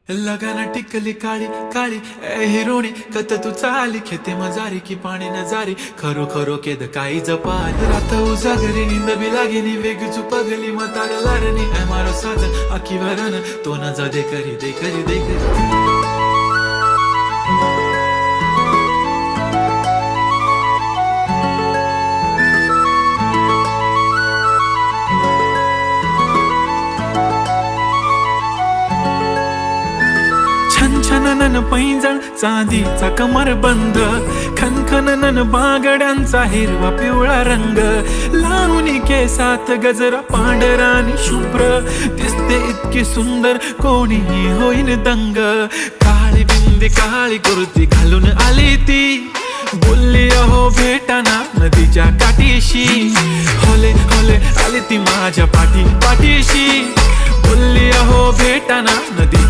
लगाना टिकली काळी काळी ए हिरोणी कत तू चाली खेते मजारी की पाणी नजारी खरो खरो केद काही जपाल रात उजागरी निंद बी लागेनी वेग चुपगली मतार लारणी ए मारो साजन आखी वरन तो न जा दे करी दे करी दे करी छनछननन पैंजण चांदीचा कमर बंद खनखननन बागड्यांचा हिरवा पिवळा रंग लावणी केसात गजरा पांढरा आणि शुभ्र दिसते इतकी सुंदर कोणीही होईन दंग काळी बिंदी काळी कुर्ती घालून आली ती बोलली अहो भेटाना नदीच्या काठीशी होले होले आली ती माझ्या पाठीशी बोलली अहो भेटाना नदी